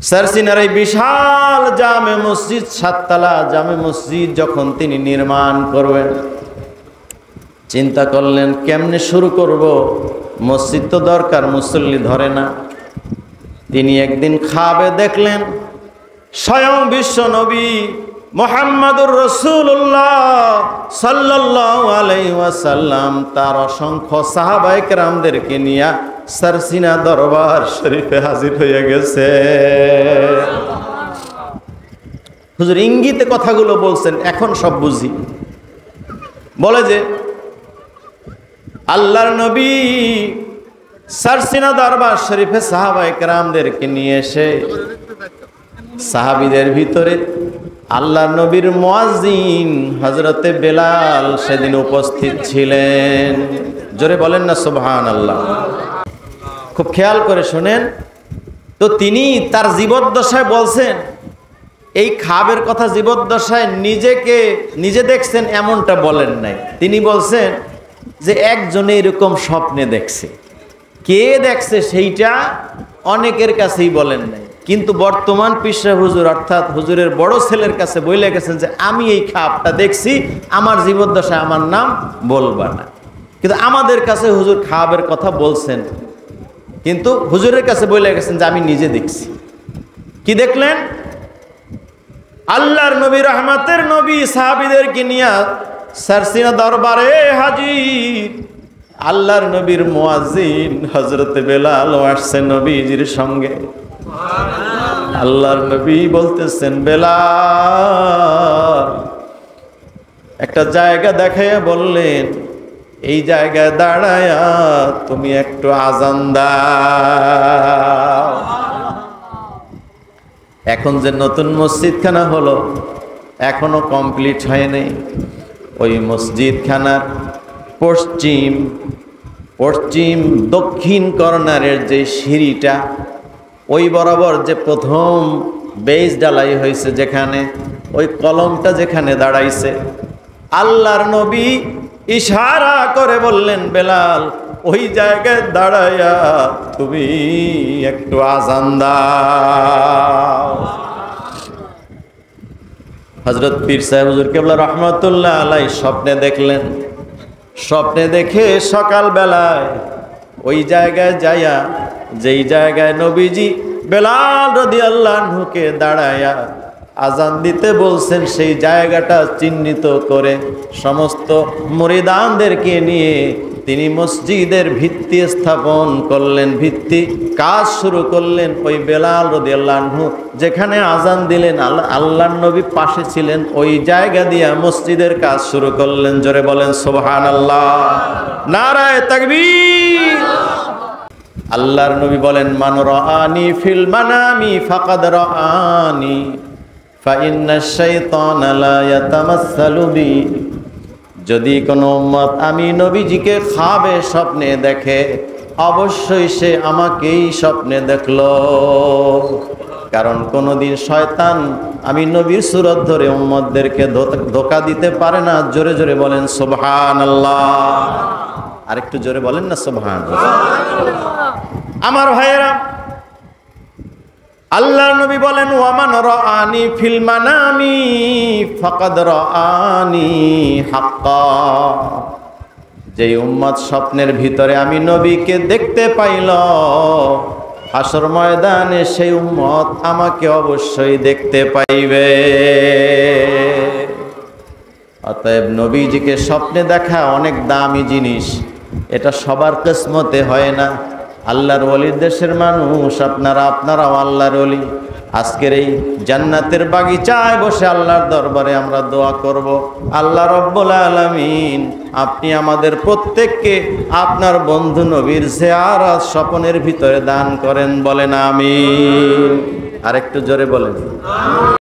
সারসিনার এই বিশাল জামে মসজিদ, 7 তলা জামে মসজিদ যখন তিনি নির্মাণ করবেন, চিন্তা করলেন কেমনে শুরু করব, মসজিদ তো দরকার, মুসল্লি ধরে না। তিনি একদিন খাবে দেখলেন স্বয়ং বিশ্ব নবী মুহাম্মাদুর রাসূলুল্লাহ সাল্লাল্লাহু আলাইহি ওয়াসাল্লাম তার অসংখ্য সাহাবায়ে কেরামদেরকে নিয়ে সারসিনা দরবার শরীফে হাজির হয়ে গেছে। হুজুর ইঙ্গিতে কথাগুলো বলছেন, এখন সব বুঝি। বলে যে আল্লাহর নবী সারসিনা দরবার শরীফে সাহাবায়ে কেরামদেরকে নিয়ে এসে সাহাবীদের ভিতরে আল্লাহর নবীর মুয়াজ্জিন হযরতে বেলাল সেদিন উপস্থিত ছিলেন। জোরে বলেন না সুবহানাল্লাহ। খুব খেয়াল করে শুনেন তো, তিনি তার জীবদ্দশায় বলছেন, এই খাবের কথা জীবদ্দশায় নিজে দেখছেন এমনটা বলেন নাই। তিনি বলছেন যে একজনে এরকম স্বপ্নে দেখছে, কে দেখছে সেইটা অনেকের কাছেই বলেন নাই, কিন্তু বর্তমান পিসা হুজুর অর্থাৎ হুজুরের বড় ছেলের কাছে বলে গেছেন যে আমি এই খাবটা দেখছি, আমার জীবদ্দশায় আমার নাম বলবা না। কিন্তু আমাদের কাছে হুজুর খাবের কথা বলছেন, কিন্তু হুজুরের কাছে বলে গেছেন যে আমি নিজে দেখছি। কি দেখলেন? আল্লাহর নবী রহমতের নবী সাহাবীদেরকে নিয়ে সারসিনা দরবারে হাজির। আল্লাহর নবীর মুয়াজ্জিন হযরতে বেলাল আসছেন নবীজির সঙ্গে। আল্লাহর নবী বলতেছেন, বেলাল, একটা জায়গা দেখাইয়া বললেন, এই জায়গায় দাঁড়ায়া তুমি একটু আজান দাও। এখন যে নতুন মসজিদখানা হলো এখনো কমপ্লিট হয়নি। ওই মসজিদখানার পশ্চিম দক্ষিণ কর্নারের যে সিঁড়িটা, ওই বরাবর যে প্রথম বেজ ঢালাই হয়েছে, যেখানে ওই কলমটা যেখানে দাঁড়াইছে, আল্লাহর নবী ইশারা করে বললেন, বেলাল, ওই জায়গায় দাঁড়াইয়া তুমি একটু আজান দাও। হযরত পীর সাহেব হুজুর কেবলা রহমাতুল্লাহ আলাইহি স্বপ্নে দেখলেন। স্বপ্নে দেখে সকাল বেলায় ওই জায়গায় যাইয়া, যেই জায়গায় নবীজি বেলাল রাদিয়াল্লাহু আনহুকে দাঁড়াইয়া আজান দিতে বলছেন, সেই জায়গাটা চিহ্নিত করে সমস্ত মুরিদানদেরকে নিয়ে তিনি মসজিদের ভিত্তি স্থাপন করলেন, ভিত্তি কাজ শুরু করলেন। ওই বেলাল রাদিয়াল্লাহু আনহু যেখানে আজান দিলেন, আল্লাহর নবী পাশে ছিলেন, ওই জায়গা দিয়ে মসজিদের কাজ শুরু করলেন। জোরে বলেন সুবহানাল্লাহ, নারায়ে তাকবীর। আল্লাহর নবী বলেন, মান রাআনি ফিল মানামি ফাকাদ রাআনি ফাইন্নাশ শাইতানা লা ইয়াতামাসসালু বি। যদি কোনো উম্মত আমি নবীজিকে খাবে স্বপ্নে দেখে, অবশ্যই সে আমাকেই স্বপ্নে দেখলো। কারণ কোনোদিন শয়তান আমি নবীর সুরত ধরে উম্মতদেরকে ধোঁকা দিতে পারে না। জোরে জোরে বলেন সুবহানাল্লাহ। আরেকটু জোরে বলেন না সুবহানাল্লাহ। আমার ভাইয়েরা, আল্লাহর নবী বলেন, ওয়ামান রাআনি ফিল মানামি ফাকাদ রাআনি হাক্কা। যেই উম্মত স্বপ্নের ভিতরে আমি নবীকে দেখতে পাইল, হাসর ময়দানে সেই উম্মত আমাকে অবশ্যই দেখতে পাইবে। অতএব নবীজিকে স্বপ্নে দেখা অনেক দামি জিনিস, এটা সবার কিসমতে হয় না। আল্লাহর ওলির দেশের মানুষ আপনারাও আল্লাহর ওলি। আজকের এই জান্নাতের বাগিচায় বসে আল্লাহর দরবারে আমরা দোয়া করব, আল্লাহ রাব্বুল আলামিন আপনি আমাদের প্রত্যেককে আপনার বন্ধু নবীর জিয়ারত স্বপ্নের ভিতরে দান করেন। বলেন আমিন। আরেকটু জোরে বলেন।